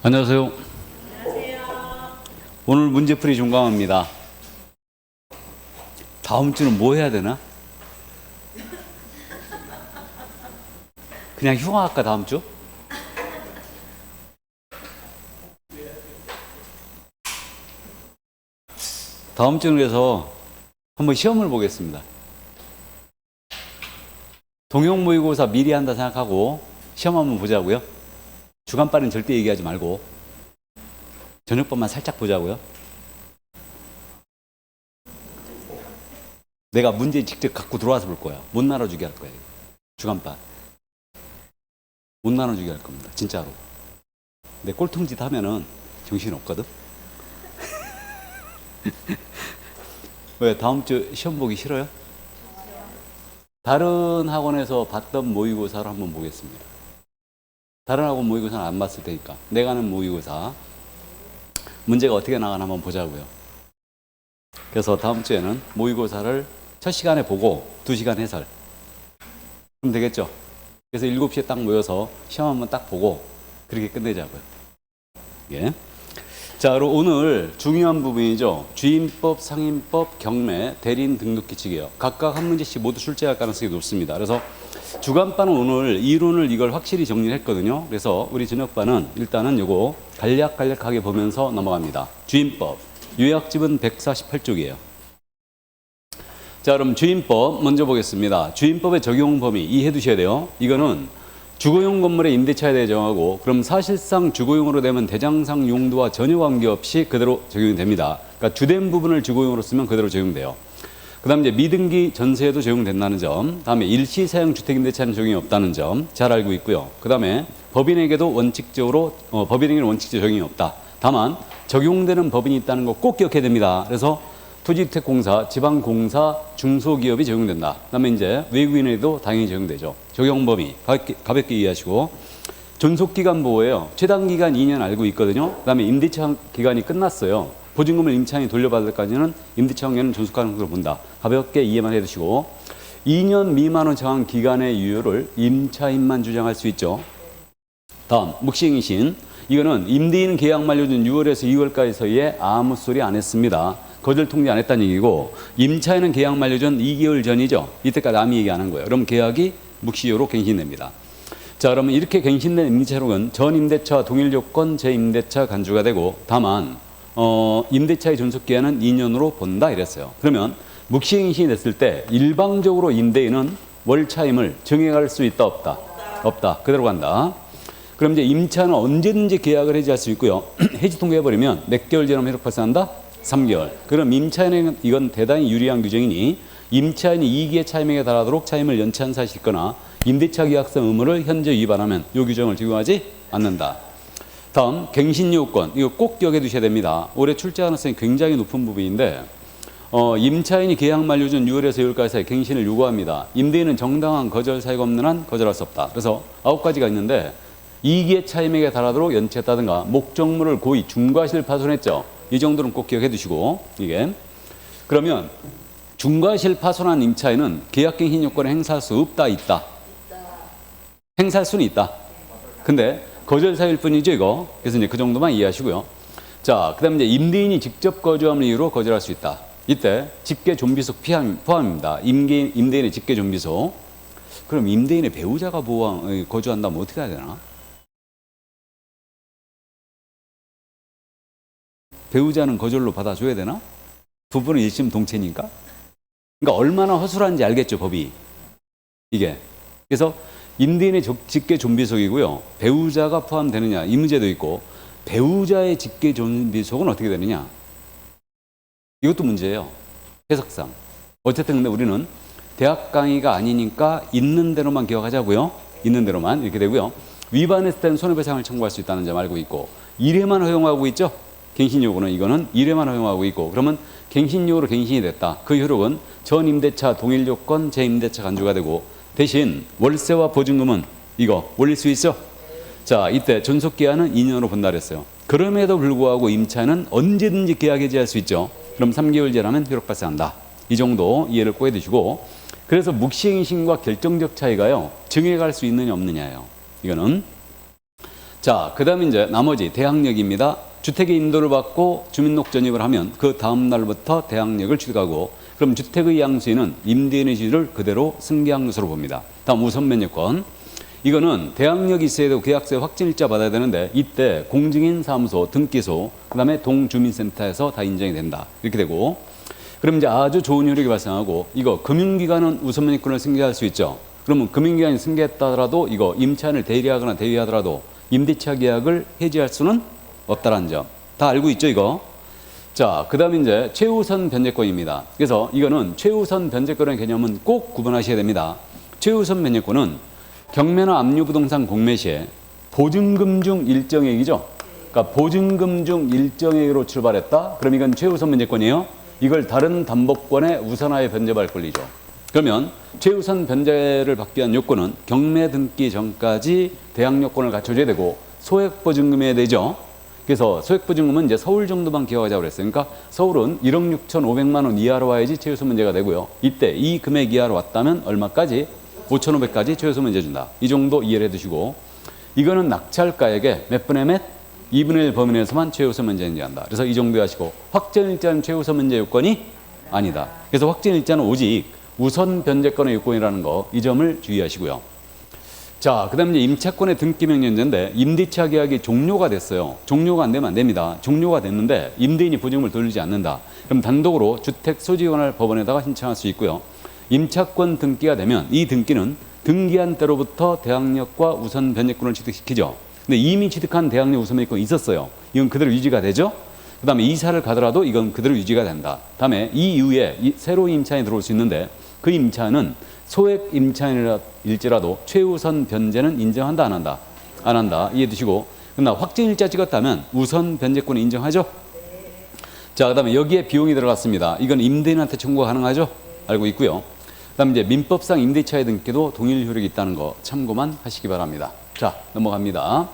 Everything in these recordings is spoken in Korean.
안녕하세요. 오늘 문제풀이 종강합니다. 다음 주는 뭐 해야 되나? 그냥 휴강할까 다음 주? 다음 주는 그래서 한번 시험을 보겠습니다. 동영 모의고사 미리 한다 생각하고 시험 한번 보자고요. 주간반은 절대 얘기하지 말고 저녁반만 살짝 보자고요. 내가 문제 직접 갖고 들어와서 볼 거야. 못 나눠주게 할 거야. 주간반 못 나눠주게 할 겁니다. 진짜로. 내 꼴통짓 하면은 정신 없거든. 왜 다음 주 시험 보기 싫어요? 다른 학원에서 봤던 모의고사를 한번 보겠습니다. 다른 학원 모의고사는 안 봤을 테니까 내가 하는 모의고사 문제가 어떻게 나가나 한번 보자고요. 그래서 다음 주에는 모의고사를 첫 시간에 보고 2시간 해설 그럼 되겠죠? 그래서 7시에 딱 모여서 시험 한번 딱 보고 그렇게 끝내자고요. 예. 자, 그럼 오늘 중요한 부분이죠. 주임법, 상임법, 경매, 대리인 등록 규칙이에요. 각각 한 문제씩 모두 출제할 가능성이 높습니다. 그래서 주간반은 오늘 이론을 이걸 확실히 정리를 했거든요. 그래서 우리 저녁반은 일단은 요거 간략하게 보면서 넘어갑니다. 주임법, 요약집은 148쪽이에요. 자, 그럼 주임법 먼저 보겠습니다. 주임법의 적용 범위 이해해 두셔야 돼요. 이거는 주거용 건물의 임대차에 대해 정하고 그럼 사실상 주거용으로 되면 대장상 용도와 전혀 관계없이 그대로 적용이 됩니다. 그러니까 주된 부분을 주거용으로 쓰면 그대로 적용돼요. 그 다음 이제 미등기 전세에도 적용된다는 점, 다음에 일시 사용 주택임대차는 적용이 없다는 점 잘 알고 있고요. 그 다음에 법인에게는 원칙적으로 적용이 없다. 다만 적용되는 법인이 있다는 거 꼭 기억해야 됩니다. 그래서 토지주택공사, 지방공사, 중소기업이 적용된다. 그 다음에 이제 외국인에도 당연히 적용되죠. 적용 범위 가볍게 이해하시고 존속기간 보호예요. 최단기간 2년 알고 있거든요. 그 다음에 임대차 기간이 끝났어요. 보증금을 임차인이 돌려받을 때까지는 임대차 확률은 존속가능성으로 본다. 가볍게 이해만 해두시고 2년 미만으로 정한 기간의 유효를 임차인만 주장할 수 있죠. 다음 묵시행신 이거는 임대인 계약 만료 전 6월에서 2월까지 사이에 아무 소리 안 했습니다. 거절 통지 안 했다는 얘기고 임차인은 계약 만료 전 2개월 전이죠. 이때까지 아무 얘기 안 한 거예요. 그럼 계약이 묵시효로 갱신됩니다. 자, 그러면 이렇게 갱신된 임대차록은 전 임대차와 동일 조건 재임대차 간주가 되고 다만 임대차의 존속기한은 2년으로 본다 이랬어요. 그러면 묵시행신이 됐을 때 일방적으로 임대인은 월차임을 정해갈 수 있다 없다? 없다. 그대로 간다. 그럼 이제 임차는 언제든지 계약을 해지할 수 있고요. 해지 통과해버리면 몇 개월 지나면 회력 발생한다? 3개월. 그럼 임차인에게는 이건 대단히 유리한 규정이니 임차인이 이기의 차임액에 달하도록 차임을 연체한 사실이 있거나 임대차 계약상 의무를 현재 위반하면 이 규정을 적용하지 않는다. 다음 갱신요건 이거 꼭 기억해 두셔야 됩니다. 올해 출제 가능성이 굉장히 높은 부분인데 임차인이 계약 만료 전 6월에서 2월까지 사이 갱신을 요구합니다. 임대인은 정당한 거절 사유가 없는 한 거절할 수 없다. 그래서 9가지가 있는데 이기의 차임액에 달하도록 연체했다든가 목적물을 고의 중과실 파손했죠. 이 정도는 꼭 기억해 두시고 이게 그러면 중과실 파손한 임차인은 계약갱신 요건을 행사할 수 없다 있다? 행사할 수는 있다. 근데 거절 사유일 뿐이죠 이거. 그래서 이제 그 정도만 이해하시고요. 자, 그다음에 이제 임대인이 직접 거주함을 이유로 거절할 수 있다. 이때 직계 존비속 포함입니다. 임대인의 직계 존비속. 그럼 임대인의 배우자가 거주한다면 어떻게 해야 되나? 배우자는 거절로 받아줘야 되나? 부부는 일심 동체니까? 그러니까 얼마나 허술한지 알겠죠, 법이. 이게. 그래서 임대인의 직계 존비속이고요. 배우자가 포함되느냐, 이 문제도 있고, 배우자의 직계 존비속은 어떻게 되느냐? 이것도 문제예요. 해석상. 어쨌든 근데 우리는 대학 강의가 아니니까 있는 대로만 기억하자고요. 있는 대로만 이렇게 되고요. 위반했을 때는 손해배상을 청구할 수 있다는 점 알고 있고, 1회만 허용하고 있죠? 갱신요구는 이거는 1회만 허용하고 있고 그러면 갱신요구로 갱신이 됐다. 그 효력은 전 임대차 동일 조건 재임대차 간주가 되고 대신 월세와 보증금은 이거 올릴 수 있어? 자, 이때 존속기한은 2년으로 본다 그랬어요. 그럼에도 불구하고 임차는 언제든지 계약 해지할 수 있죠. 그럼 3개월 지나면 효력 발생한다. 이 정도 이해를 꼭 해두시고 그래서 묵시행신과 결정적 차이가요. 정해갈 수 있느냐 없느냐예요. 이거는 자, 그 다음에 이제 나머지 대항력입니다. 주택의 인도를 받고 주민록 전입을 하면 그 다음 날부터 대항력을 취득하고, 그럼 주택의 양수인은 임대인의 지위를 그대로 승계한 것으로 봅니다. 다음 우선 면역권. 이거는 대항력이 있어야 되고 계약서에 확진일자 받아야 되는데, 이때 공증인 사무소, 등기소, 그 다음에 동주민센터에서 다 인정이 된다. 이렇게 되고, 그럼 이제 아주 좋은 효력이 발생하고, 이거 금융기관은 우선 면역권을 승계할 수 있죠. 그러면 금융기관이 승계했다더라도 이거 임차인을 대리하거나 대위하더라도 임대차 계약을 해지할 수는 없다라는 점. 다 알고 있죠, 이거? 자, 그 다음에 이제 최우선 변제권입니다. 그래서 이거는 최우선 변제권의 개념은 꼭 구분하셔야 됩니다. 최우선 변제권은 경매나 압류부동산 공매 시에 보증금 중 일정액이죠. 그러니까 보증금 중 일정액으로 출발했다. 그럼 이건 최우선 변제권이에요. 이걸 다른 담보권에 우선하여 변제할 권리죠. 그러면 최우선 변제를 받기 위한 요건은 경매 등기 전까지 대항 요건을 갖춰줘야 되고, 소액보증금해야 되죠. 그래서 소액보증금은 이제 서울 정도만 기억하자고 그랬어요. 그러니까 서울은 1억 6,500만 원 이하로 와야지 최우선 문제가 되고요. 이때 이 금액 이하로 왔다면 얼마까지? 5,500까지 최우선 문제 준다. 이 정도 이해를 해두시고, 이거는 낙찰가액의 몇 분의 몇? 2분의 1 범위 내에서만 최우선 문제 인정한다. 그래서 이 정도 하시고, 확정일자는 최우선 문제 요건이 아니다. 그래서 확정일자는 오직 우선 변제권의 요건이라는 거, 이 점을 주의하시고요. 자, 그 다음에 이제 임차권의 등기명령제인데, 임대차 계약이 종료가 됐어요. 종료가 안 되면 안 됩니다. 종료가 됐는데 임대인이 보증금을 돌리지 않는다. 그럼 단독으로 주택 소지권을 법원에다가 신청할 수 있고요. 임차권 등기가 되면 이 등기는 등기한 때로부터 대항력과 우선 변제권을 취득시키죠. 근데 이미 취득한 대항력 우선 변제권이 있었어요. 이건 그대로 유지가 되죠. 그 다음에 이사를 가더라도 이건 그대로 유지가 된다. 다음에 이 이후에 새로운 임차인이 들어올 수 있는데, 그 임차인은 소액 임차인일지라도 최우선 변제는 인정한다, 안 한다? 안 한다. 이해해 두시고, 그러나 확정일자 찍었다면 우선 변제권을 인정하죠. 자, 그 다음에 여기에 비용이 들어갔습니다. 이건 임대인한테 청구가 가능하죠. 알고 있고요. 그 다음에 이제 민법상 임대차의 등기도 동일 효력이 있다는 거 참고만 하시기 바랍니다. 자, 넘어갑니다.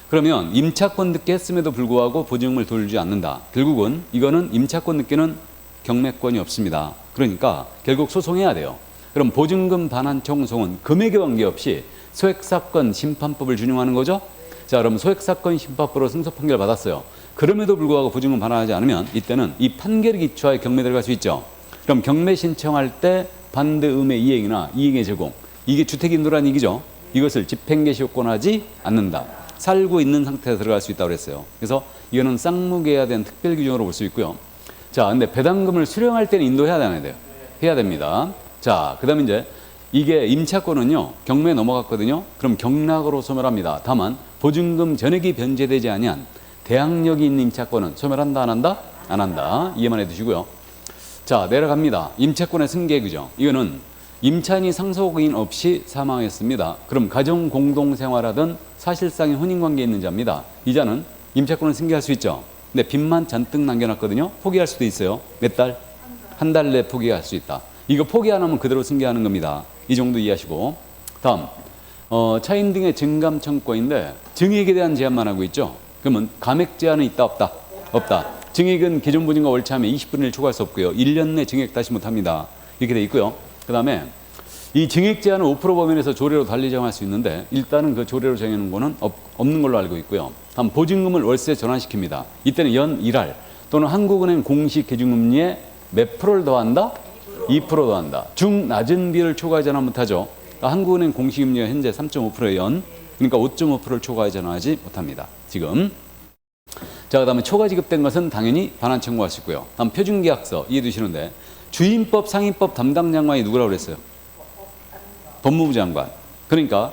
그러면 임차권 등기 했음에도 불구하고 보증금을 돌리지 않는다. 결국은 이거는 임차권 등기는 경매권이 없습니다. 그러니까 결국 소송해야 돼요. 그럼 보증금 반환 청송은 금액에 관계없이 소액사건 심판법을 준용하는 거죠. 자, 그럼 소액사건 심판법으로 승소 판결을 받았어요. 그럼에도 불구하고 보증금 반환하지 않으면 이때는 이 판결에 기초하여 경매 들어갈 수 있죠. 그럼 경매 신청할 때 반대음의 이행이나 이행의 제공, 이게 주택인도라는 얘기죠. 이것을 집행개시효권하지 않는다. 살고 있는 상태에서 들어갈 수 있다고 그랬어요. 그래서 이거는 쌍무계약에 대한 특별 규정으로 볼 수 있고요. 자, 근데 배당금을 수령할 때는 인도해야 되나요? 돼요? 해야 됩니다. 자, 그 다음에 이제 이게 임차권은요, 경매에 넘어갔거든요. 그럼 경락으로 소멸합니다. 다만 보증금 전액이 변제되지 아니한 대항력이 있는 임차권은 소멸한다, 안 한다? 안 한다. 이해만 해두시고요. 자, 내려갑니다. 임차권의 승계 규정. 이거는 임차인이 상속인 없이 사망했습니다. 그럼 가정 공동생활하던 사실상의 혼인관계에 있는 자입니다. 이 자는 임차권을 승계할 수 있죠. 근데 빚만 잔뜩 남겨놨거든요. 포기할 수도 있어요. 몇 달? 한 달 내에 포기할 수 있다. 이거 포기 안 하면 그대로 승계하는 겁니다. 이 정도 이해하시고. 다음, 차임 등의 증감 청구인데 증액에 대한 제한만 하고 있죠. 그러면 감액 제한은 있다, 없다? 없다. 증액은 기존 보증과 월차하면 20분의 1 초과할 수 없고요. 1년 내 증액 다시 못합니다. 이렇게 돼 있고요. 그 다음에 이 증액 제한은 5% 범위에서 조례로 달리 정할 수 있는데, 일단은 그 조례로 정해놓은 거는 없는 걸로 알고 있고요. 다음, 보증금을 월세 전환시킵니다. 이때는 연 1할 또는 한국은행 공식 기준금리에 몇 프로를 더한다? 2% 더한다. 중낮은 비율을 초과하지 않아 못하죠. 그러니까 한국은행 공식금리가 현재 3.5%의 연, 그러니까 5.5%를 초과하지 않지 못합니다. 지금. 자, 그 다음에 초과 지급된 것은 당연히 반환 청구할 수 있고요. 다음, 표준계약서 이해해 두시는데, 주임법, 상임법 담당 장관이 누구라고 그랬어요? 법무부 장관. 그러니까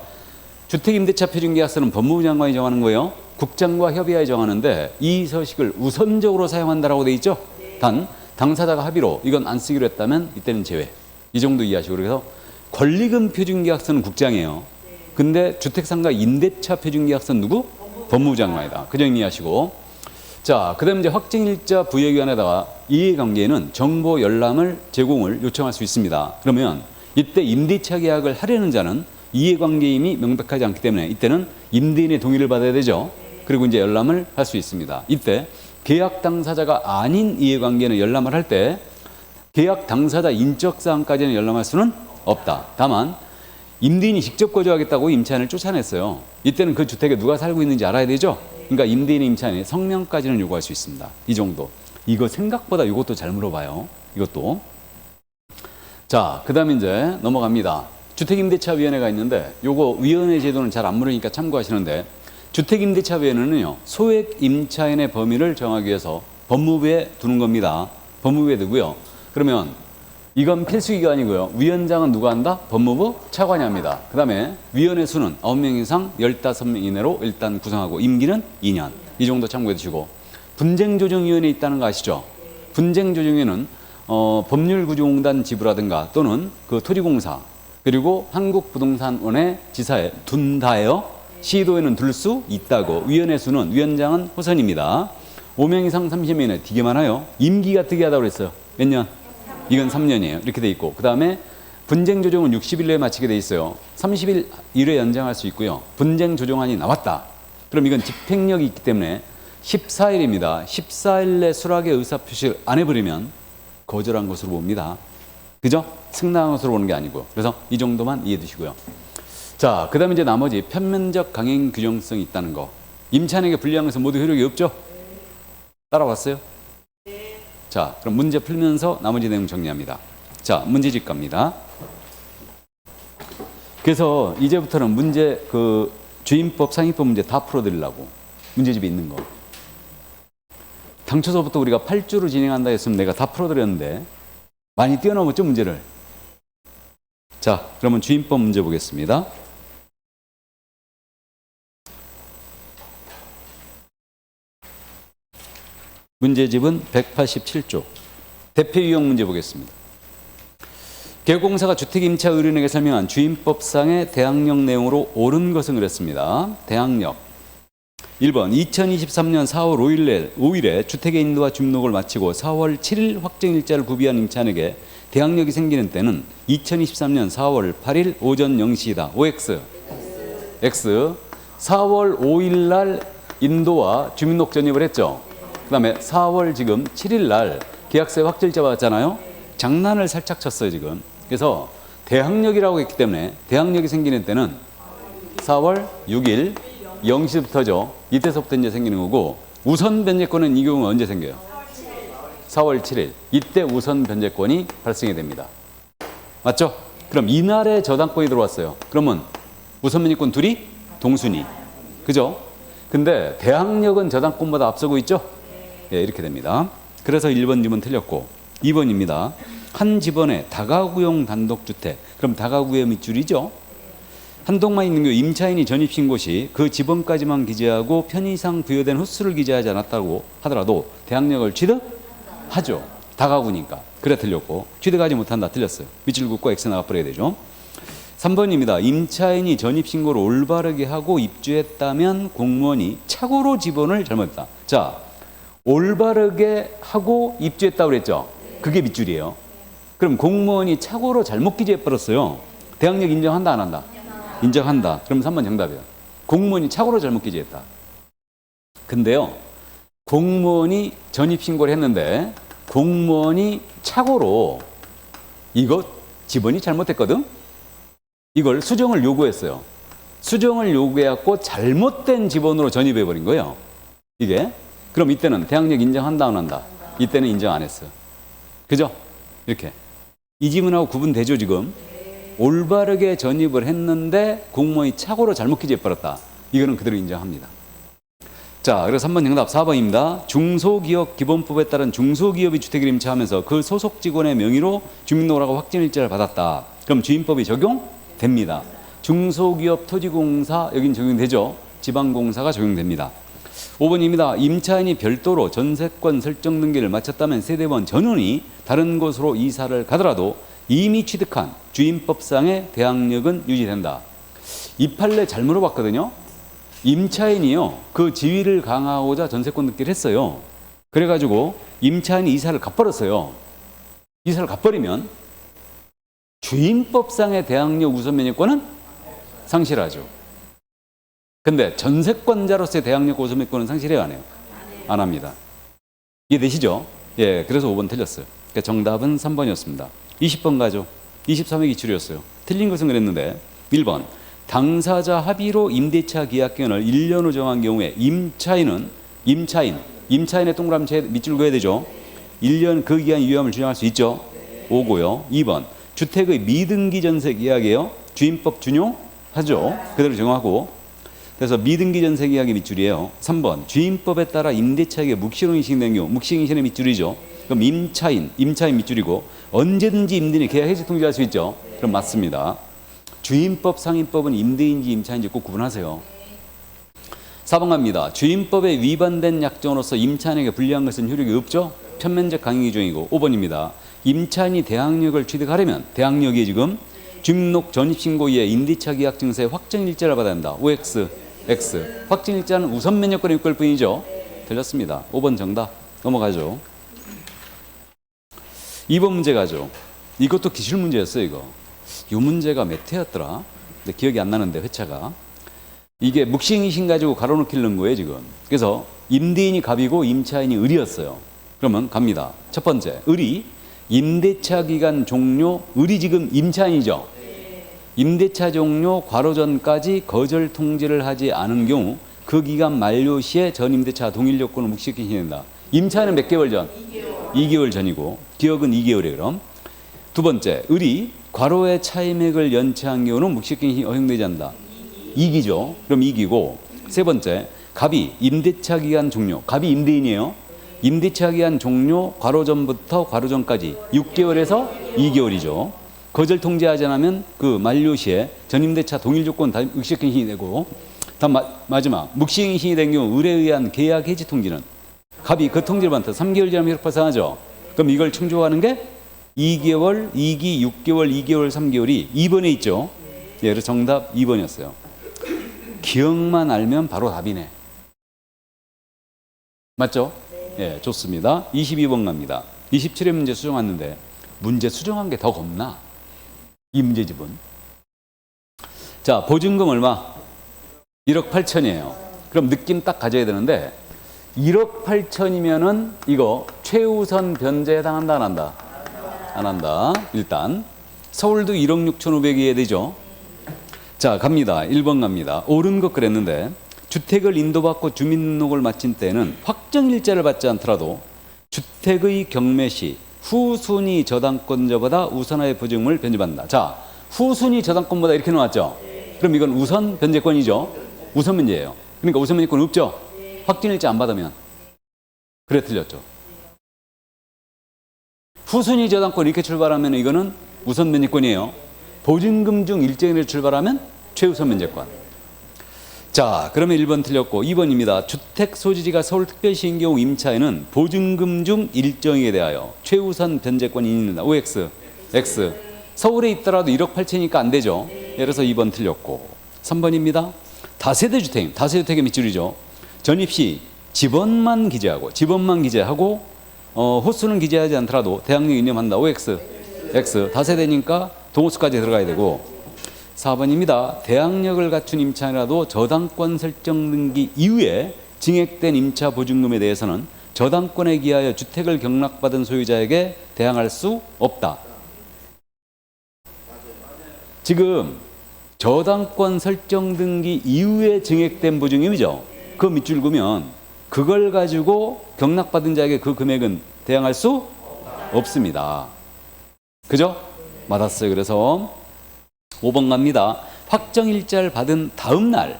주택임대차 표준계약서는 법무부 장관이 정하는 거예요. 국장과 협의하에 정하는데 이 서식을 우선적으로 사용한다라고 돼 있죠. 단 당사자가 합의로 이건 안 쓰기로 했다면 이때는 제외. 이 정도 이해하시고, 그래서 권리금 표준계약서는 국장이에요. 근데 주택상가 임대차 표준계약서는 누구? 법무부 장관이다. 그 점 이해하시고. 자, 그 다음에 이제 확정일자 부여기관에다가 이해관계에는 정보 열람을 제공을 요청할 수 있습니다. 그러면 이때 임대차 계약을 하려는 자는 이해관계임이 명백하지 않기 때문에 이때는 임대인의 동의를 받아야 되죠. 그리고 이제 열람을 할 수 있습니다. 이때 계약 당사자가 아닌 이해관계는 열람을 할 때 계약 당사자 인적사항까지는 열람할 수는 없다. 다만 임대인이 직접 거주하겠다고 임차인을 쫓아냈어요. 이때는 그 주택에 누가 살고 있는지 알아야 되죠. 그러니까 임대인의 임차인이 성명까지는 요구할 수 있습니다. 이 정도. 이거 생각보다 이것도 잘 물어봐요. 이것도. 자, 그 다음에 이제 넘어갑니다. 주택임대차위원회가 있는데 요거 위원회 제도는 잘 안 물으니까 참고하시는데, 주택임대차위원회는요, 소액 임차인의 범위를 정하기 위해서 법무부에 두는 겁니다. 법무부에 두고요. 그러면 이건 필수기관이고요. 위원장은 누가 한다? 법무부 차관이 합니다. 그 다음에 위원회 수는 9명 이상 15명 이내로 일단 구성하고 임기는 2년. 이 정도 참고해 두시고, 분쟁조정위원회 있다는 거 아시죠? 분쟁조정위원회는 법률구조공단 지부라든가 또는 그 토지공사 그리고 한국부동산원의 지사에 둔다예요. 시도에는 둘 수 있다고. 위원회 수는 위원장은 호선입니다. 5명 이상 30명 이내 되게 많아요. 임기가 특이하다고 그랬어요. 몇 년? 이건 3년이에요. 이렇게 돼 있고, 그 다음에 분쟁 조정은 60일 내에 마치게 돼 있어요. 30일 일에 연장할 수 있고요. 분쟁 조정안이 나왔다. 그럼 이건 집행력이 있기 때문에 14일입니다. 14일 내 수락의 의사표시를 안 해버리면 거절한 것으로 봅니다. 그죠? 승낙한 것으로 보는 게 아니고. 그래서 이 정도만 이해해 두시고요. 자, 그 다음에 이제 나머지 편면적 강행 규정성이 있다는 거. 임차인에게 불리한 것은 모두 효력이 없죠? 따라왔어요? 자, 그럼 문제 풀면서 나머지 내용 정리합니다. 자, 문제집 갑니다. 그래서 이제부터는 문제, 주임법, 상위법 문제 다 풀어드리려고. 문제집이 있는 거. 당초서부터 우리가 8주로 진행한다 했으면 내가 다 풀어드렸는데, 많이 뛰어넘었죠, 문제를? 자, 그러면 주임법 문제 보겠습니다. 문제집은 187조. 대표 유형 문제 보겠습니다. 개공사가 주택임차 의뢰인에게 설명한 주임법상의 대항력 내용으로 옳은 것은 그랬습니다. 대항력. 1번 2023년 4월 5일에 주택의 인도와 주민등록을 마치고 4월 7일 확정일자를 구비한 임차인에게 대항력이 생기는 때는 2023년 4월 8일 오전 0시이다. OX. X. 4월 5일 날 인도와 주민등록 전입을 했죠. 그 다음에 4월 지금 7일 날 계약서에 확정일자 받았잖아요. 장난을 살짝 쳤어요, 지금. 그래서 대항력이라고 했기 때문에 대항력이 생기는 때는 4월 6일 0시부터죠. 이때서부터 이제 생기는 거고, 우선 변제권은 이 경우 언제 생겨요? 4월 7일. 이때 우선 변제권이 발생이 됩니다. 맞죠? 그럼 이날에 저당권이 들어왔어요. 그러면 우선 변제권 둘이 동순위. 그죠? 근데 대항력은 저당권보다 앞서고 있죠? 예, 이렇게 됩니다. 그래서 1번 집은 틀렸고, 2번입니다. 한 집원에 다가구용 단독주택. 그럼 다가구의 밑줄이죠? 한 동만 있는 경우 임차인이 전입신고 시 그 집원까지만 기재하고 편의상 부여된 횟수를 기재하지 않았다고 하더라도 대항력을 취득하죠. 다가구니까. 그래 틀렸고, 취득하지 못한다 틀렸어요. 밑줄 긋고 X 나가버려야 되죠. 3번입니다. 임차인이 전입신고를 올바르게 하고 입주했다면 공무원이 착오로 집원을 잘못했다. 자, 올바르게 하고 입주했다고 그랬죠? 그게 밑줄이에요. 그럼 공무원이 착오로 잘못 기재해버렸어요. 대항력 인정한다 안 한다? 인정한다. 그럼 3번 정답이에요. 공무원이 착오로 잘못 기재했다. 근데요, 공무원이 전입신고를 했는데 공무원이 착오로 이거 집원이 잘못했거든? 이걸 수정을 요구했어요. 수정을 요구해갖고 잘못된 집원으로 전입해버린 거예요. 이게. 그럼 이때는 대항력 인정한다 안 한다? 이때는 인정 안 했어요. 그죠? 이렇게. 이 지문하고 구분되죠, 지금? 올바르게 전입을 했는데 공무원이 착오로 잘못 기재해버렸다. 이거는 그대로 인정합니다. 자, 그래서 3번 정답 4번입니다. 중소기업 기본법에 따른 중소기업이 주택을 임차하면서 그 소속 직원의 명의로 주민등록하고 확정일자를 받았다. 그럼 주임법이 적용됩니다. 중소기업 토지공사 여긴 적용되죠. 지방공사가 적용됩니다. 5번입니다. 임차인이 별도로 전세권 설정 등기를 마쳤다면 세대원 전원이 다른 곳으로 이사를 가더라도 이미 취득한 주임법상의 대항력은 유지된다. 이 판례 잘 물어봤거든요. 임차인이요, 그 지위를 강화하고자 전세권 등기를 했어요. 그래가지고 임차인이 이사를 가버렸어요. 이사를 가버리면 주임법상의 대항력 우선 면역권은 상실하죠. 근데 전세권자로서의 대항력 우선 면역권은 상실해요, 안 해요? 안 합니다. 이해되시죠? 예, 그래서 5번 틀렸어요. 그러니까 정답은 3번이었습니다. 20번 가죠. 23회 기출이었어요. 틀린 것은 그랬는데 1번 당사자 합의로 임대차 계약 기간을 1년 후 정한 경우에 임차인의 동그라미 밑줄 그어야 되죠. 1년 그 기간 유효함을 주장할 수 있죠. 5고요. 2번 주택의 미등기 전세 계약이에요. 주임법 준용하죠. 그대로 정하고. 그래서 미등기 전세 계약의 밑줄이에요. 3번 주임법에 따라 임대차에게 묵시론이 시행된 경우 묵시행신의 밑줄이죠. 그럼 임차인 밑줄이고 언제든지 임대인이 계약 해지 통지할 수 있죠. 그럼 맞습니다. 주임법 상임법은 임대인지 임차인지 꼭 구분하세요. 4번 갑니다. 주임법에 위반된 약정으로서 임차인에게 불리한 것은 효력이 없죠. 편면적 강행 규정이고. 5번입니다. 임차인이 대항력을 취득하려면 대항력이 지금 주민등록 전입신고 이에 임대차 계약 증서에 확정일자를 받아야 한다. OX, X. 확정일자는 우선 면역권의 요건일 뿐이죠. 틀렸습니다. 5번 정답. 넘어가죠. 2번 문제 가죠. 이것도 기출 문제였어요. 이 문제가 몇 회였더라? 근데 기억이 안 나는데 회차가. 이게 묵시행신 가지고 가로놓기를 넣은 거예요 지금. 그래서 임대인이 갑이고 임차인이 을이었어요. 그러면 갑니다. 첫 번째 을이 임대차 기간 종료, 을이 지금 임차인이죠. 임대차 종료 괄호 전까지 거절 통지를 하지 않은 경우 그 기간 만료 시에 전 임대차 동일 요건을 묵시행신이 된다. 임차인은 몇 개월 전? 2개월 전이고 기억은 2개월이에요. 그럼 두 번째 을이 괄호의 차임액을 연체한 경우는 묵시행신이 허용되지 않는다. 2기죠. 그럼 2기고 세 번째 갑이 임대차 기간 종료, 갑이 임대인이에요. 임대차 기간 종료 괄호 전부터 괄호 전까지 6개월에서 2개월이죠. 거절 통지하지 않으면 그 만료 시에 전임대차 동일 조건 다 묵시행신이 되고 다음 마지막 묵시행신이 된 경우 을에 의한 계약 해지 통지는 갑이 그 통지를 받다 3개월 지나면 효력 발생하죠. 그럼 이걸 충족하는 게 2개월, 2기, 6개월, 2개월, 3개월이 2번에 있죠. 예, 그래서 정답 2번이었어요. 기억만 알면 바로 답이네. 맞죠? 예, 좋습니다. 22번 갑니다. 27회 문제 수정했는데 문제 수정한 게 더 겁나. 이 문제집은. 자, 보증금 얼마? 1억 8천이에요. 그럼 느낌 딱 가져야 되는데 1억 8천이면은 이거 최우선 변제에 해당한다 안 한다? 안 한다. 일단 서울도 1억 6,500이어야 되죠. 자, 갑니다. 1번 갑니다. 옳은 것 그랬는데 주택을 인도받고 주민등록을 마친 때는 확정일자를 받지 않더라도 주택의 경매 시 후순위 저당권자보다 우선하여 보증금을 변제받는다. 자, 후순위 저당권보다 이렇게 나왔죠. 그럼 이건 우선 변제권이죠. 우선 변제예요. 그러니까 우선 변제권 없죠. 확정일자 안 받으면. 그래 틀렸죠. 후순위 저당권 이렇게 출발하면 이거는 우선 변제권이에요. 보증금 중 일정일을 출발하면 최우선 변제권. 자, 그러면 1번 틀렸고 2번입니다. 주택 소지지가 서울특별시인 경우 임차인은 보증금 중 일정에 대하여 최우선 변제권이 있는다. OX, X. 서울에 있더라도 1억 8천이니까 안 되죠. 그래서 2번 틀렸고 3번입니다. 다세대 주택의 밑줄이죠. 전입시 집원만 기재하고 호수는 기재하지 않더라도 대항력 인념한다. OX, X. 다세대니까 동호수까지 들어가야 되고 4번입니다. 대항력을 갖춘 임차인이라도 저당권 설정 등기 이후에 증액된 임차 보증금에 대해서는 저당권에 기하여 주택을 경락받은 소유자에게 대항할 수 없다. 지금 저당권 설정 등기 이후에 증액된 보증금이죠. 그 밑줄 그으면 그걸 가지고 경락받은 자에게 그 금액은 대항할 수 없습니다. 그죠? 맞았어요. 그래서 5번 갑니다. 확정일자를 받은 다음 날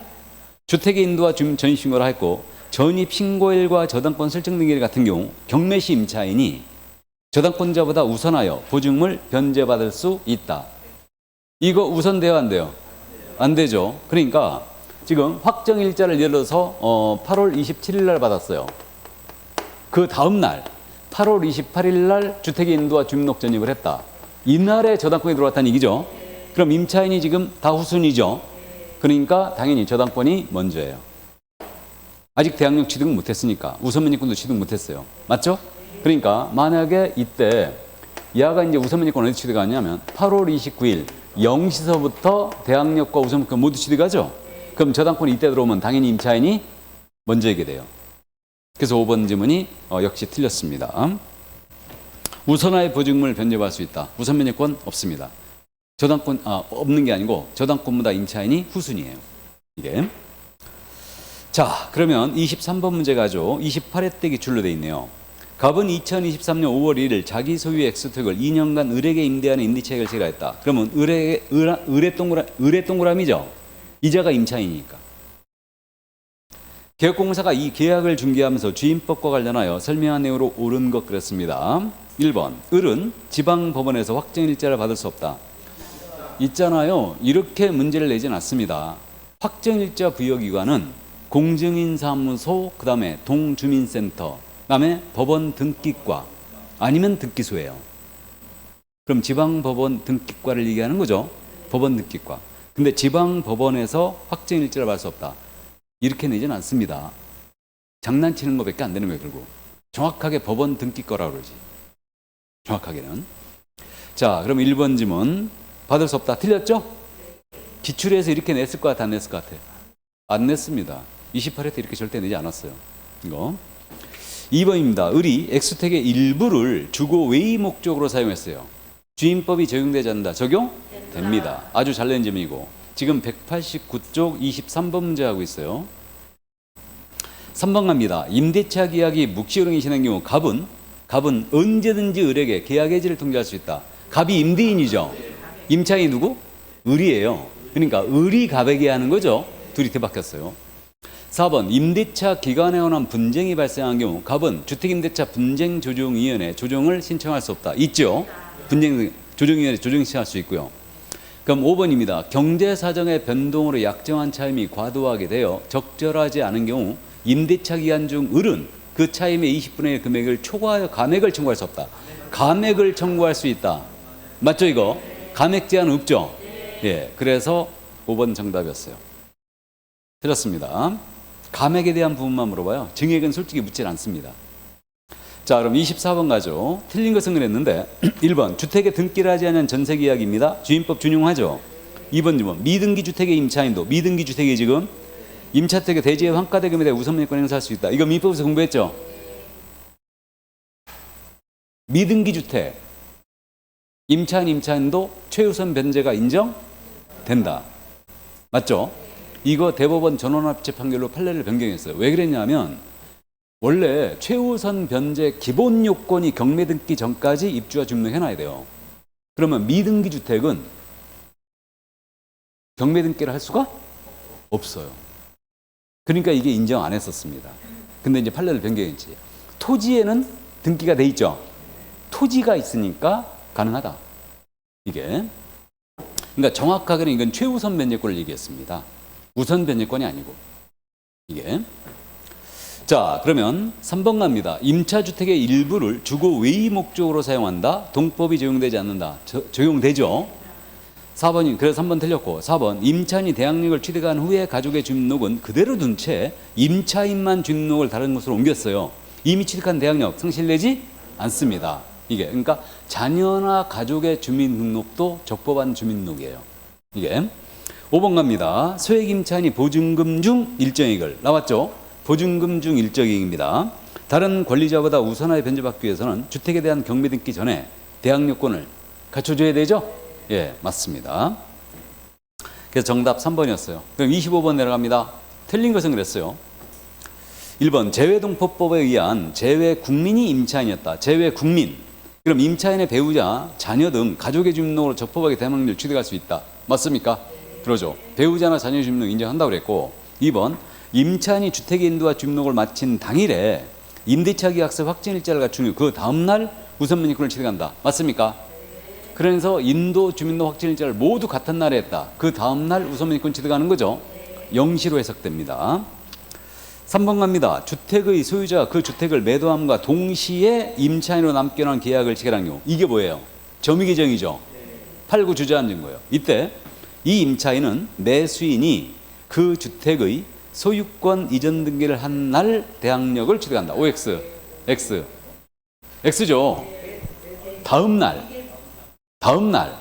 주택의 인도와 주민 전입신고를 했고 전입신고일과 저당권 설정 등기 같은 경우 경매시 임차인이 저당권자보다 우선하여 보증금을 변제받을 수 있다. 이거 우선돼요 안 돼요? 안 되죠. 그러니까 지금 확정일자를 예를 들어서 8월 27일 날 받았어요. 그 다음 날 8월 28일 날 주택의 인도와 주민등록 전입을 했다. 이날에 저당권이 들어왔다는 얘기죠. 그럼 임차인이 지금 다 후순위죠. 그러니까 당연히 저당권이 먼저예요. 아직 대항력 취득은 못했으니까 우선면역권도 취득 못했어요. 맞죠? 그러니까 만약에 이때 얘가 이제 우선면역권 어디 취득하냐면 8월 29일 0시서부터 대항력과 우선면역권 모두 취득하죠. 그럼 저당권이 이때 들어오면 당연히 임차인이 먼저이게 돼요. 그래서 5번 질문이 역시 틀렸습니다. 우선하에 보증금을 변제받을 수 있다. 우선면역권 없습니다. 저당권 없는 게 아니고 저당권보다 임차인이 후순위예요. 이게. 자, 그러면 23번 문제 가죠. 28회 때 기출로 돼 있네요. 갑은 2023년 5월 1일 자기 소유의 엑스택을 2년간 을에게 임대하는 임대차익을 제시했다. 그러면 을의 동그라미죠. 이자가 임차인이니까. 계약공사가 이 계약을 중개하면서 주임법과 관련하여 설명한 내용으로 옳은 것 그랬습니다. 1번, 을은 지방법원에서 확정일자를 받을 수 없다. 있잖아요. 이렇게 문제를 내진 않습니다. 확정일자 부여기관은 공증인사무소, 그 다음에 동주민센터, 그 다음에 법원 등기과 아니면 등기소예요. 그럼 지방법원 등기과를 얘기하는 거죠. 법원 등기과. 근데 지방법원에서 확정일자를 받을 수 없다. 이렇게 내진 않습니다. 장난치는 것밖에 안 되는 거예요. 결국 정확하게 법원 등기과라고 그러지. 정확하게는. 자, 그럼 1번 지문 받을 수 없다. 틀렸죠? 기출에서 이렇게 냈을 것 같아, 안 냈을 것 같아? 안 냈습니다. 28회 때 이렇게 절대 내지 않았어요. 이거. 2번입니다. 을이 엑스택의 일부를 주거 외의 목적으로 사용했어요. 주임법이 적용되지 않는다. 적용됩니다. 아주 잘 낸 점이고. 지금 189쪽 23번 문제 하고 있어요. 3번 갑니다. 임대차 계약이 묵시효력이 지난 경우 갑은 언제든지 을에게 계약 해지를 통지할 수 있다. 갑이 임대인이죠. 임차인이 누구? 을이에요. 그러니까 을이 갑에게 하는 거죠. 둘이 뒤바뀌었어요. 4번 임대차 기간에 관한 분쟁이 발생한 경우 갑은 주택임대차 분쟁조정위원회 조정을 신청할 수 없다. 있죠. 조정위원회 조정 신청할 수 있고요. 그럼 5번입니다. 경제사정의 변동으로 약정한 차임이 과도하게 되어 적절하지 않은 경우 임대차 기간 중 을은 그 차임의 20분의 1 금액을 초과하여 감액을 청구할 수 없다. 감액을 청구할 수 있다. 맞죠 이거? 감액 제한은 없죠? 예, 그래서 5번 정답이었어요. 틀렸습니다. 감액에 대한 부분만 물어봐요. 증액은 솔직히 묻질 않습니다. 자, 그럼 24번 가죠. 틀린 것은 그랬는데 1번 주택에 등기를 하지 않은 전세계약입니다. 주임법 준용하죠. 2번 지문 미등기 주택의 임차인도 미등기 주택이 지금 임차택의 대지의 환가대금에 대해 우선권을 행사할 수 있다. 이거 민법에서 공부했죠. 미등기 주택 임차인도 최우선 변제가 인정된다. 맞죠? 이거 대법원 전원합체 판결로 판례를 변경했어요. 왜 그랬냐면 원래 최우선 변제 기본 요건이 경매 등기 전까지 입주와 주민등록 해놔야 돼요. 그러면 미등기 주택은 경매 등기를 할 수가 없어요. 그러니까 이게 인정 안 했었습니다. 근데 이제 판례를 변경했지. 토지에는 등기가 돼 있죠. 토지가 있으니까 가능하다. 이게. 그러니까 정확하게는 이건 최우선 변제권을 얘기했습니다. 우선 변제권이 아니고. 이게. 자, 그러면 3번 갑니다. 임차주택의 일부를 주거 외의 목적으로 사용한다. 동법이 적용되지 않는다. 적용되죠. 4번이 그래서 3번 틀렸고 4번 임차인이 대항력을 취득한 후에 가족의 주민등록은 그대로 둔 채 임차인만 주민등록을 다른 곳으로 옮겼어요. 이미 취득한 대항력 상실되지 않습니다. 이게 그러니까 자녀나 가족의 주민등록도 적법한 주민등록이에요. 이게 5번 갑니다. 소액 임차인이 보증금 중 일정액을 나왔죠. 보증금 중 일정액입니다. 다른 권리자보다 우선하게 변제받기 위해서는 주택에 대한 경매 등기 전에 대항력권을 갖춰줘야 되죠? 예, 맞습니다. 그래서 정답 3번이었어요. 그럼 25번 내려갑니다. 틀린 것은 그랬어요. 1번 재외동포법에 의한 재외국민이 임차인이었다. 재외국민. 그럼 임차인의 배우자, 자녀 등 가족의 주민등록으로 적법하게 대항력을 취득할 수 있다. 맞습니까? 그러죠. 배우자나 자녀 주민등록 인정한다고 그랬고 2번 임차인이 주택의 인도와 주민등록을 마친 당일에 임대차 계약서 확정일자를 갖춘 후 그 다음날 우선면허권을 취득한다. 맞습니까? 그래서 인도 주민등록 확정일자를 모두 같은 날에 했다. 그 다음날 우선면허권 취득하는 거죠. 영시로 해석됩니다. 3번 갑니다. 주택의 소유자가 그 주택을 매도함과 동시에 임차인으로 남겨놓은 계약을 체결한 경우 이게 뭐예요? 점유계정이죠. 팔고 주저앉은 거예요. 이때 이 임차인은 매수인이 그 주택의 소유권 이전 등기를 한 날 대항력을 취득한다. OX, X, X죠. 다음 날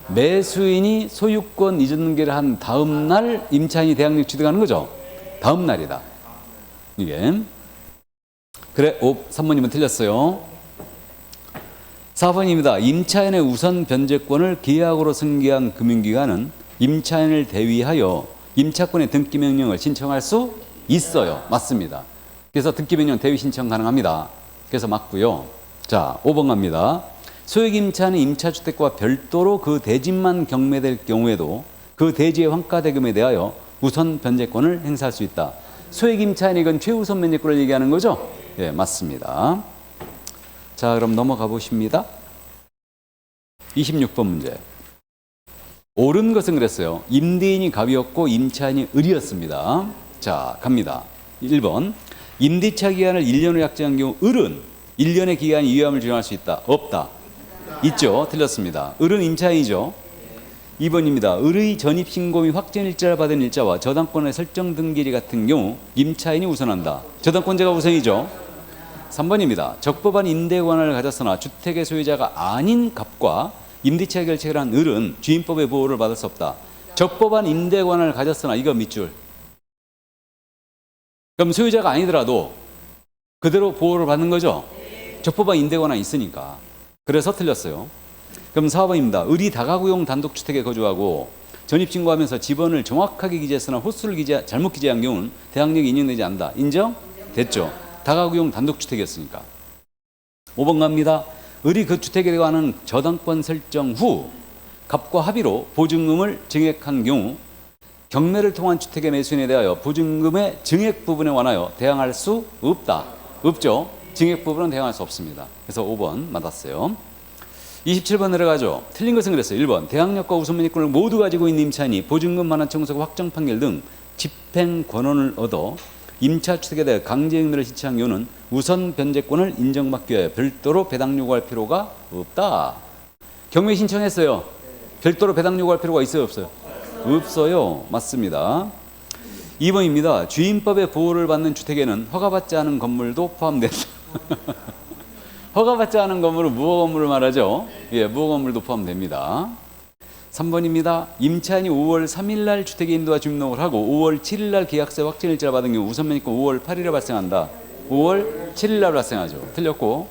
매수인이 소유권 이전 등기를 한 다음 날 임차인이 대항력 취득하는 거죠. 다음 날이다. 이게 그래 3번이면 틀렸어요. 4번입니다. 임차인의 우선 변제권을 계약으로 승계한 금융기관은 임차인을 대위하여 임차권의 등기 명령을 신청할 수 있어요. 맞습니다. 그래서 등기 명령 대위 신청 가능합니다. 그래서 맞고요. 자, 5번 갑니다. 소액 임차는 임차주택과 별도로 그 대지만 경매될 경우에도 그 대지의 환가대금에 대하여 우선 변제권을 행사할 수 있다. 소액 임차인 이건 최우선 변제권을 얘기하는 거죠? 예, 맞습니다. 자, 그럼 넘어가 보십니다. 26번 문제. 옳은 것은 그랬어요. 임대인이 갑이었고 임차인이 을이었습니다. 자, 갑니다. 1번. 임대차 기간을 1년으로 약정한 경우 을은 1년의 기간이 유효함을 주장할 수 있다. 없다. 있죠. 틀렸습니다. 을은 임차인이죠. 2번입니다. 을의 전입신고 및 확정일자를 받은 일자와 저당권의 설정 등기일 같은 경우 임차인이 우선한다. 저당권자가 우선이죠. 3번입니다. 적법한 임대 권한을 가졌으나 주택의 소유자가 아닌 갑과 임대차 결책을 한 을은 주임법의 보호를 받을 수 없다. 적법한 임대 권한을 가졌으나 이거 밑줄. 그럼 소유자가 아니더라도 그대로 보호를 받는 거죠. 적법한 임대 권한이 있으니까. 그래서 틀렸어요. 그럼 4번입니다. 을이 다가구용 단독주택에 거주하고 전입신고하면서 집원을 정확하게 기재했으나 호수를 잘못 기재한 경우는 대항력이 인정되지 않는다. 인정? 됐죠. 다가구용 단독주택이었으니까. 5번 갑니다. 을이 그 주택에 관한 저당권 설정 후 갑과 합의로 보증금을 증액한 경우 경매를 통한 주택의 매수인에 대하여 보증금의 증액 부분에 관하여 대항할 수 없다. 없죠. 증액 부분은 대항할 수 없습니다. 그래서 5번 맞았어요. 27번 내려가죠. 틀린 것은 그랬어요. 1번. 대항력과 우선변제권을 모두 가지고 있는 임차인이 보증금 반환 청구서 확정 판결 등 집행 권한을 얻어 임차주택에 대해 강제행위를 실시한 경우는 우선 변제권을 인정받기 위해 별도로 배당 요구할 필요가 없다. 경매 신청했어요. 별도로 배당 요구할 필요가 있어요, 없어요? 없어요. 맞습니다. 2번입니다. 주임법의 보호를 받는 주택에는 허가받지 않은 건물도 포함된다. 허가받지 않은 건물은 무허 건물을 말하죠. 예, 무허 건물도 포함됩니다. 3번입니다. 임차인이 5월 3일 날 주택에 인도와 주민등록을 하고 5월 7일 날 계약서 확정일자를 받은 경우 우선변제권 5월 8일에 발생한다. 5월 7일 날 발생하죠. 틀렸고.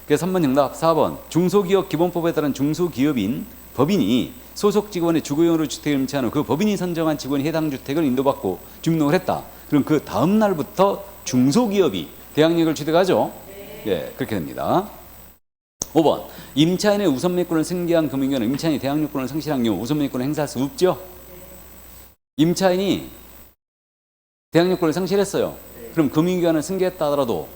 그래서 3번 정답. 4번. 중소기업 기본법에 따른 중소기업인 법인이 소속 직원의 주거용으로 주택을 임차한 후 그 법인이 선정한 직원이 해당 주택을 인도받고 주민등록을 했다. 그럼 그 다음 날부터 중소기업이 대항력을 취득하죠. 예, 그렇게 됩니다. 5번. 임차인의 우선매권을 승계한 금융기관은 임차인이 대항력권을 상실한 경우 우선매권을 행사할 수 없죠. 임차인이 대항력권을 상실했어요. 그럼 금융기관을 승계했다 하더라도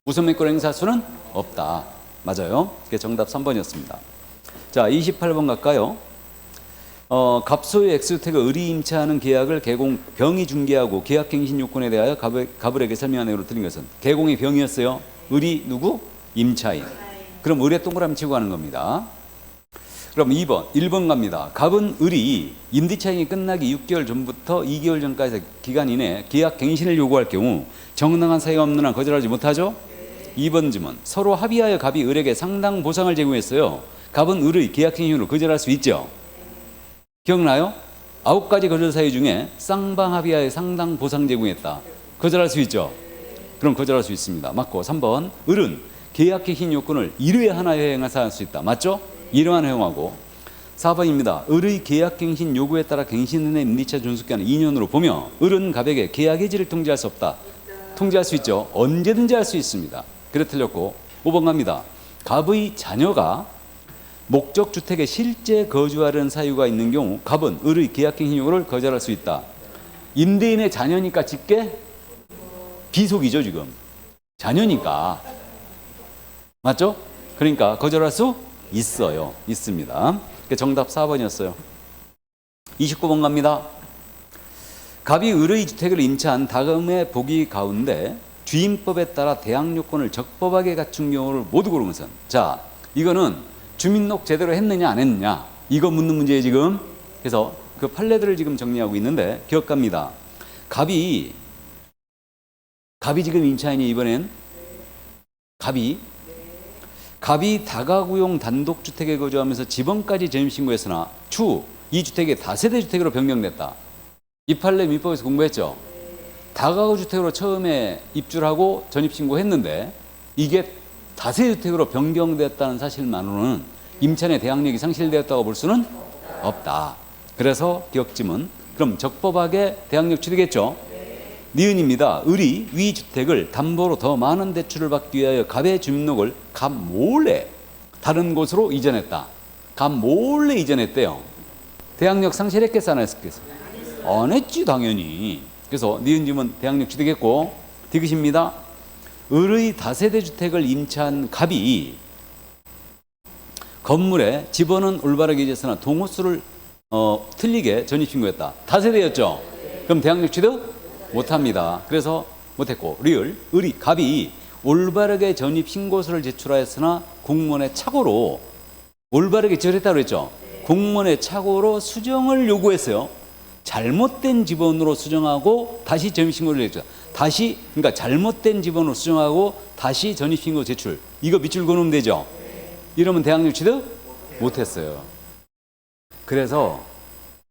우선매권을 행사할 수는 없다. 맞아요. 그게 정답 3번이었습니다. 자, 28번 갈까요? 갑소유 X주택의 을이 임차하는 계약을 병이 중개하고 계약갱신 요건에 대하여 갑을에게 설명한 내용으로 틀린 것은 개공이 병이었어요. 을이 누구? 임차인. 그럼 을에 동그라미 치고 가는 겁니다. 그럼 1번 갑니다. 갑은 을이 임대차행이 끝나기 6개월 전부터 2개월 전까지 기간 이내에 계약 갱신을 요구할 경우 정당한 사유가 없는 한 거절하지 못하죠. 2번 질문. 서로 합의하여 갑이 을에게 상당 보상을 제공했어요. 갑은 을의 계약 갱신으로 거절할 수 있죠. 기억나요? 9가지 거절 사유 중에 쌍방 합의하에 상당 보상 제공했다. 거절할 수 있죠. 그럼 거절할 수 있습니다. 맞고. 3번. 을은 계약 갱신 요건을 1회 하나 허용할 수 있다. 맞죠? 1회만 허용하고. 4번입니다. 을의 계약 갱신 요구에 따라 갱신인의 임대차 존속기간을 2년으로 보며 을은 갑에게 계약 해지를 통지할 수 없다. 통지할 수 있죠. 언제든지 할 수 있습니다. 그래 틀렸고. 5번 갑니다. 갑의 자녀가 목적 주택에 실제 거주하려는 사유가 있는 경우 갑은 을의 계약갱신 요구를 거절할 수 있다. 임대인의 자녀니까 직계 비속이죠. 지금 자녀니까 맞죠? 그러니까 거절할 수 있어요. 있습니다. 정답 4번이었어요. 29번 갑니다. 갑이 을의 주택을 임차한 다음의 보기 가운데 주임법에 따라 대항요건을 적법하게 갖춘 경우를 모두 고른 것은. 자, 이거는 주민등록 제대로 했느냐 안 했느냐 이거 묻는 문제예요 지금. 그래서 그 판례들을 지금 정리하고 있는데 기억합니다. 갑이 지금 임차인이 이번엔 갑이 다가구용 단독주택에 거주하면서 지번까지 전입신고했으나 추후 이 주택이 다세대 주택으로 변경됐다. 이 판례 민법에서 공부했죠. 다가구 주택으로 처음에 입주하고 전입신고했는데 이게 다세주택으로 변경되었다는 사실만으로는 임차인의 대항력이 상실되었다고 볼 수는 없다. 그래서 기억지문. 그럼 적법하게 대항력 취득했죠. 니은입니다. 을이 위 주택을 담보로 더 많은 대출을 받기 위하여 갑의 주민록을 갑 몰래 다른 곳으로 이전했다. 갑 몰래 이전했대요. 대항력 상실했겠어, 안 했겠어? 안 했지, 당연히. 그래서 니은 지문 대항력 취득했고, 디귿입니다. 을의 다세대 주택을 임차한 갑이 건물에 집어는 올바르게 이졌으나 동호수를 틀리게 전입신고했다. 다세대였죠? 그럼 대항력 취득? 못합니다. 그래서 못했고, 리을, 을이, 갑이 올바르게 전입신고서를 제출하였으나 공무원의 착오로 올바르게 제출했다고 그랬죠? 공무원의 착오로 수정을 요구했어요. 잘못된 지번으로 수정하고 다시 전입신고를 했죠. 다시, 그러니까 잘못된 지번으로 수정하고 다시 전입신고 제출. 이거 밑줄 그으면 되죠? 이러면 대항력 취득? 못했어요. 그래서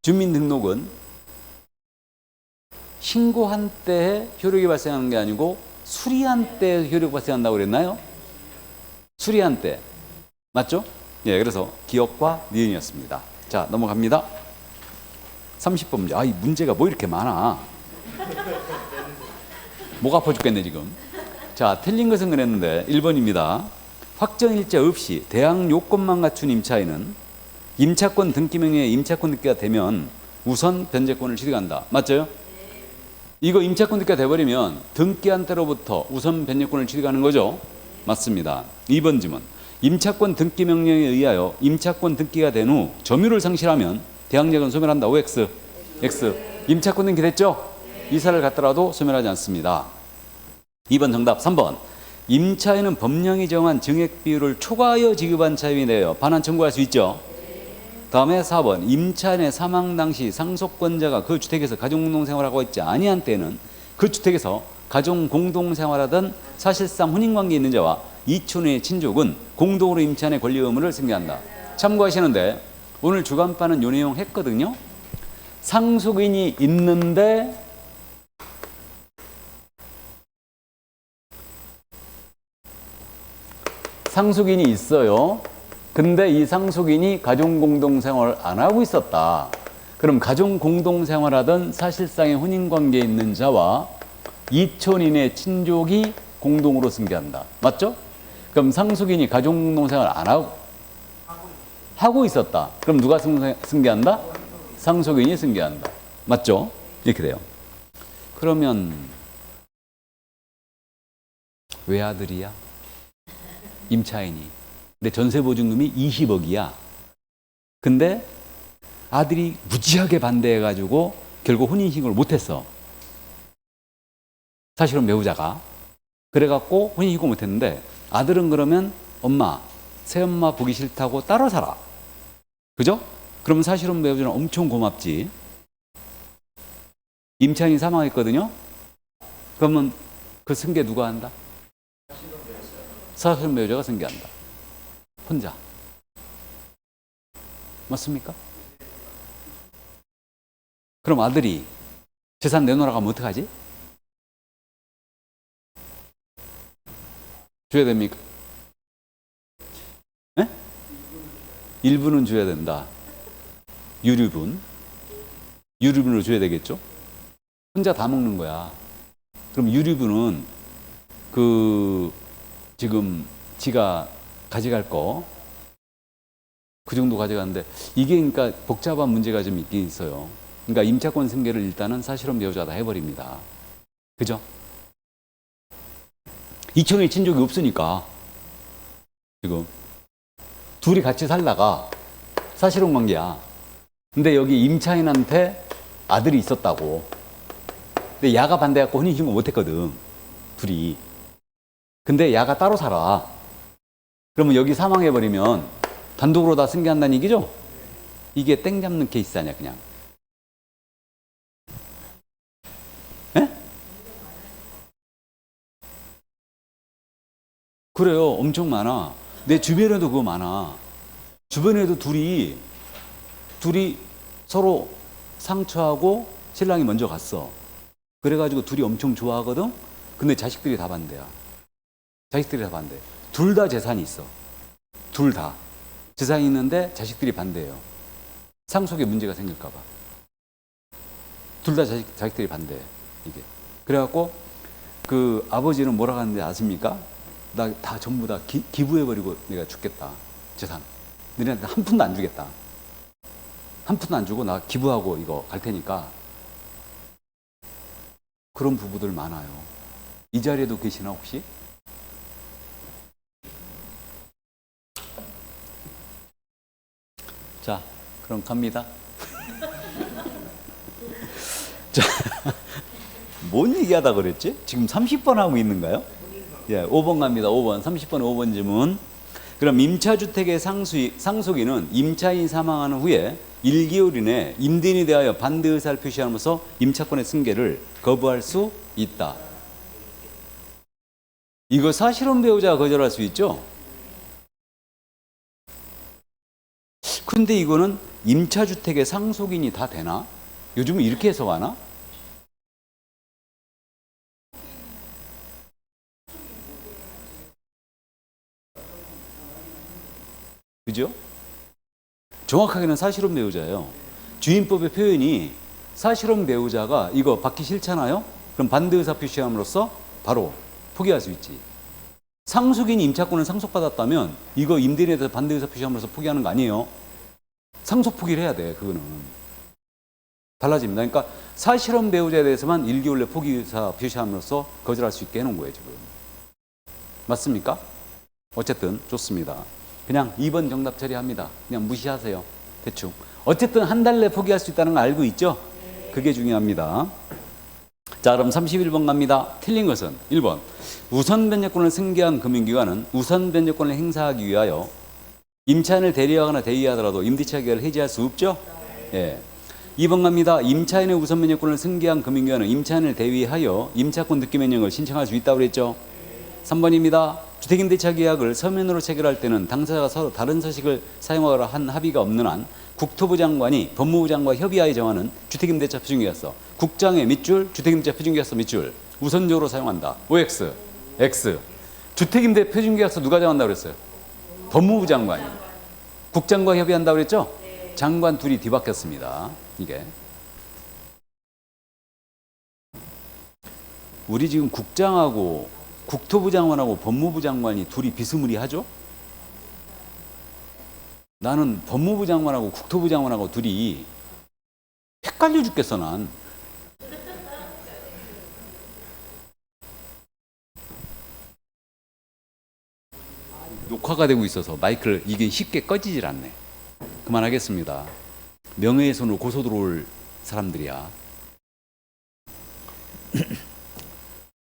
주민등록은 신고한 때에 효력이 발생하는 게 아니고 수리한 때에 효력이 발생한다고 그랬나요? 수리한 때. 맞죠? 예, 그래서 기억과 니은이었습니다. 자, 넘어갑니다. 30번 문제. 아, 이 문제가 뭐 이렇게 많아. 목 아파 죽겠네, 지금. 자, 틀린 것은 그랬는데 1번입니다. 확정일자 없이 대항 요건만 갖춘 임차인은 임차권 등기명령에 임차권 등기가 되면 우선 변제권을 취득한다. 맞죠? 이거 임차권 등기가 돼버리면 등기한 때로부터 우선 변제권을 취득하는 거죠. 맞습니다. 2번 지문. 임차권 등기 명령에 의하여 임차권 등기가 된 후 점유를 상실하면 대항력은 소멸한다. OX. X. 임차권 등기 됐죠? 이사를 갔더라도 소멸하지 않습니다. 2번 정답. 3번. 임차인은 법령이 정한 증액 비율을 초과하여 지급한 차임에 대하여 반환 청구할 수 있죠. 다음에 4번. 임차인의 사망 당시 상속권자가 그 주택에서 가정공동생활하고 있지 아니한 때에는 그 주택에서 가정공동생활하던 사실상 혼인관계에 있는 자와 이촌의 친족은 공동으로 임차인의 권리 의무를 승계한다. 참고하시는데 오늘 주간반은 요 내용 했거든요. 상속인이 있는데 상속인이 있어요. 근데 이 상속인이 가정공동생활을 안 하고 있었다. 그럼 가정공동생활하던 사실상의 혼인관계에 있는 자와 이촌인의 친족이 공동으로 승계한다. 맞죠? 그럼 상속인이 가정공동생활을 안 하고 있었다. 그럼 누가 승계한다? 상속인이 승계한다. 맞죠? 이렇게 돼요. 그러면 외아들이야? 임차인이. 근데 전세보증금이 20억이야. 근데 아들이 무지하게 반대해가지고 결국 혼인신고를 못했어. 사실은 매우자가. 그래갖고 혼인신고 못했는데 아들은 그러면 엄마, 새엄마 보기 싫다고 따로 살아. 그죠? 그러면 사실은 매우자는 엄청 고맙지. 임차인이 사망했거든요. 그러면 그 승계 누가 한다? 사실은 매우자가 승계한다. 혼자. 맞습니까? 그럼 아들이 재산 내놓으라고 하면 어떡하지? 줘야 됩니까? 네? 일부는 줘야 된다. 유류분으로 줘야 되겠죠? 혼자 다 먹는 거야. 그럼 유류분은 지금 지가 가져갈 거 그 정도 가져가는데 이게 그러니까 복잡한 문제가 좀 있긴 있어요. 그러니까 임차권 승계를 일단은 사실은 배우자다 해버립니다. 그죠? 이촌의 친족이 없으니까 지금 둘이 같이 살다가 사실혼 관계야. 근데 여기 임차인한테 아들이 있었다고. 근데 야가 반대해갖고 혼인신고 못했거든. 둘이. 근데 야가 따로 살아. 그러면 여기 사망해버리면 단독으로 다 승계한다는 얘기죠? 이게 땡 잡는 케이스 아니야, 그냥. 에? 그래요. 엄청 많아. 내 주변에도 그거 많아. 주변에도 둘이 서로 상처하고 신랑이 먼저 갔어. 그래가지고 둘이 엄청 좋아하거든? 근데 자식들이 다 반대야. 자식들이 다 반대. 둘 다 재산이 있어. 둘 다. 재산이 있는데 자식들이 반대해요. 상속에 문제가 생길까 봐. 둘 다 자식들이 반대해. 이게. 그래갖고 그 아버지는 뭐라고 하는지 아십니까? 나 다 전부 다 기부해버리고 내가 죽겠다. 재산. 너네한테 한 푼도 안 주겠다. 한 푼도 안 주고 나 기부하고 이거 갈 테니까. 그런 부부들 많아요. 이 자리에도 계시나 혹시? 자, 그럼 갑니다. 자, 뭔 얘기하다 그랬지? 지금 30번 하고 있는가요? 예, 5번 갑니다. 5번. 30번 5번 질문. 그럼 임차주택의 상속인은 임차인이 사망하는 후에 1개월 이내 임대인에 대하여 반대 의사를 표시하면서 임차권의 승계를 거부할 수 있다. 이거 사실혼 배우자가 거절할 수 있죠? 근데 이거는 임차주택의 상속인이 다 되나? 요즘은 이렇게 해석하나? 그죠? 정확하게는 사실혼 배우자예요. 주임법의 표현이 사실혼 배우자가 이거 받기 싫잖아요? 그럼 반대 의사 표시함으로써 바로 포기할 수 있지. 상속인이 임차권을 상속받았다면 이거 임대인에 대해서 반대 의사 표시함으로써 포기하는 거 아니에요? 상속 포기를 해야 돼, 그거는. 달라집니다. 그러니까 사실혼 배우자에 대해서만 1개월 내 포기 의사 표시함으로써 거절할 수 있게 해놓은 거예요, 지금. 맞습니까? 어쨌든 좋습니다. 그냥 2번 정답 처리합니다. 그냥 무시하세요. 대충. 어쨌든 한 달 내 포기할 수 있다는 걸 알고 있죠? 그게 중요합니다. 자, 그럼 31번 갑니다. 틀린 것은 1번. 우선 변제권을 승계한 금융기관은 우선 변제권을 행사하기 위하여 임차인을 대리하거나 대위하더라도 임대차 계약을 해지할 수 없죠? 예. 2번 갑니다. 임차인의 우선 변제권을 승계한 금융기관은 임차인을 대위하여 임차권 등기 변경을 신청할 수 있다고 그랬죠? 3번입니다. 주택임대차 계약을 서면으로 체결할 때는 당사자가 서로 다른 서식을 사용하거나 한 합의가 없는 한 국토부 장관이 법무부 장관과 협의하에 정하는 주택임대차 표준계약서, 국장의 밑줄, 주택임대차 표준계약서 밑줄 우선적으로 사용한다. OX, X. 주택임대 표준계약서 누가 정한다고 그랬어요? 법무부 장관이. 국장과 협의한다고 그랬죠? 장관 둘이 뒤바뀌었습니다. 이게. 우리 지금 국장하고 국토부 장관하고 법무부 장관이 둘이 비스무리하죠? 나는 법무부 장관하고 국토부 장관하고 둘이 헷갈려 죽겠어, 난. 녹화가 되고 있어서 마이크를 이게 쉽게 꺼지질 않네. 그만하겠습니다. 명예훼손으로 고소 들어올 사람들이야.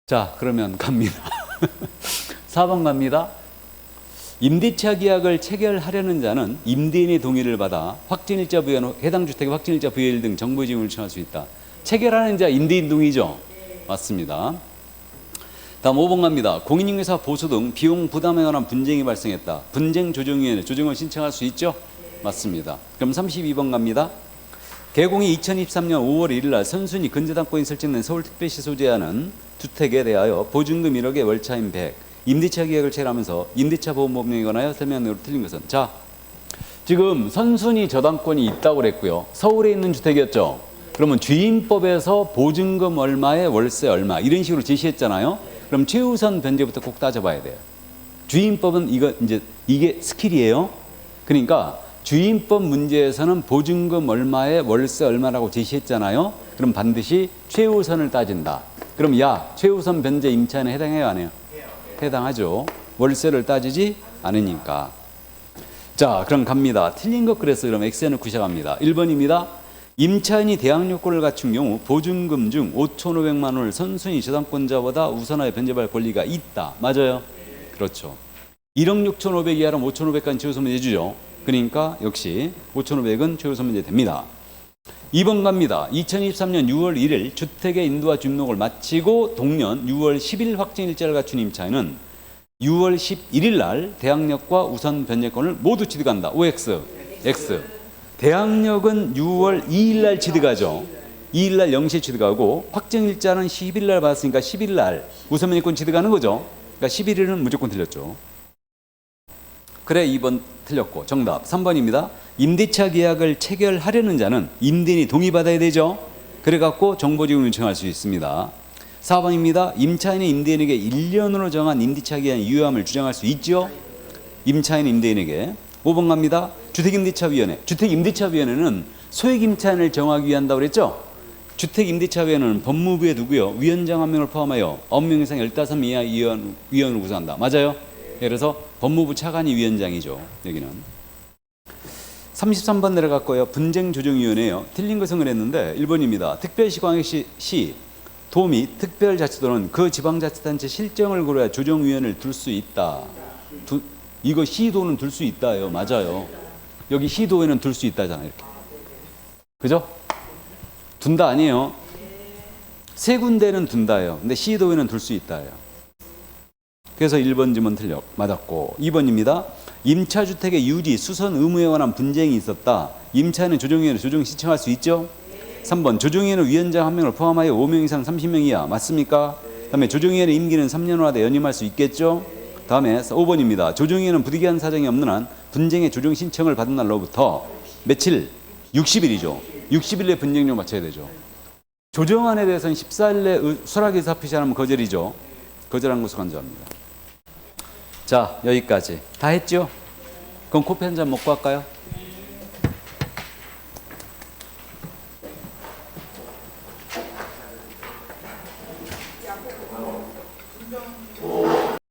자, 그러면 갑니다. 4번 갑니다. 임대차 계약을 체결하려는 자는 임대인의 동의를 받아 확정일자 부여, 해당 주택의 확정일자 부여일 등 정보 지원을 요청할 수 있다. 체결하는 자 임대인 동의죠? 맞습니다. 다음 5번 갑니다. 공인중개사 보수 등 비용 부담에 관한 분쟁이 발생했다. 분쟁조정위원회 조정을 신청할 수 있죠? 맞습니다. 그럼 32번 갑니다. 개공이 2023년 5월 1일 날 선순위 근저당권이 설정된 서울특별시 소재하는 주택에 대하여 보증금 1억에 월차임 100, 임대차 계약을 체결하면서 임대차 보험법령에 관하여 설명한 내용으로 틀린 것은, 자, 지금 선순위 저당권이 있다고 그랬고요. 서울에 있는 주택이었죠. 그러면 주임법에서 보증금 얼마에 월세 얼마 이런 식으로 제시했잖아요. 그럼 최우선 변제부터 꼭 따져봐야 돼요. 주임법은 이게 스킬이에요. 그러니까 주임법 문제에서는 보증금 얼마에 월세 얼마라고 제시했잖아요. 그럼 반드시 최우선을 따진다. 그럼 최우선 변제 임차인에 해당해요, 안 해요? 해당하죠. 월세를 따지지 않으니까. 자, 그럼 갑니다. 틀린 것 그래서 그럼 X에 넣고 시작합니다. 1번입니다. 임차인이 대항 요건을 갖춘 경우 보증금 중 5,500만 원을 선순위 저당권자보다 우선하여 변제받을 권리가 있다. 맞아요? 그렇죠. 1억 6,500 이하로 5,500까지 최우선 변제 주죠. 그러니까 역시 5,500은 최우선 변제 됩니다. 2번 갑니다. 2023년 6월 1일 주택의 인도화 주민등록을 마치고 동년 6월 10일 확정일자를 갖춘 임차인은 6월 11일 날 대항력과 우선 변제권을 모두 취득한다. OX, X. 대항력은 6월 2일 날 취득하죠. 2일 날 0시에 취득하고 확정일자는 10일 날 받았으니까 10일 날 우선 변제권 취득하는 거죠. 그러니까 11일은 무조건 틀렸죠. 그래 2번 틀렸고 정답 3번입니다. 임대차 계약을 체결하려는 자는 임대인이 동의받아야 되죠. 그래갖고 정보지원을 요청할 수 있습니다. 4번입니다. 임차인이 임대인에게 1년으로 정한 임대차 기한의 유효함을 주장할 수 있죠. 임차인 임대인에게. 5번 갑니다. 주택임대차위원회. 주택임대차위원회는 소액임차인을 정하기 위한 한다고 그랬죠. 주택임대차위원회는 법무부에 누구요? 위원장 1명을 포함하여 9명 이상 15명 이하 위원을 구성한다. 맞아요? 그래서 법무부 차관이 위원장이죠. 여기는. 33번 내려갔고요. 분쟁조정위원회요. 틀린 것은 그랬는데 1번입니다. 특별시, 광역시, 도 및 특별자치도는 그 지방자치단체 실정을 고려해 조정위원회를 둘 수 있다. 이거 시도는 둘 수 있다예요. 맞아요. 여기 시도에는 둘 수 있다잖아요. 이렇게. 그죠? 둔다 아니에요. 세 군데는 둔다예요. 근데 시도에는 둘 수 있다예요. 그래서 1번 지문 맞았고 2번입니다. 임차주택의 유지, 수선 의무에 관한 분쟁이 있었다. 임차인은 조정위원회 조정 신청할 수 있죠? 3번 조정위원회 위원장 1명을 포함하여 5명 이상 30명 이하 맞습니까? 다음에 조정위원회 임기는 3년으로 하되 연임할 수 있겠죠? 다음에 5번입니다. 조정위원회는 부득이한 사정이 없는 한 분쟁의 조정 신청을 받은 날로부터 며칠? 60일이죠. 60일 내 분쟁률 맞춰야 되죠. 조정안에 대해서는 14일 내 수락 의사 표시 안 하면 거절이죠. 거절한 것을 간주합니다. 자, 여기까지 다 했죠? 그럼 커피 한 잔 먹고 할까요?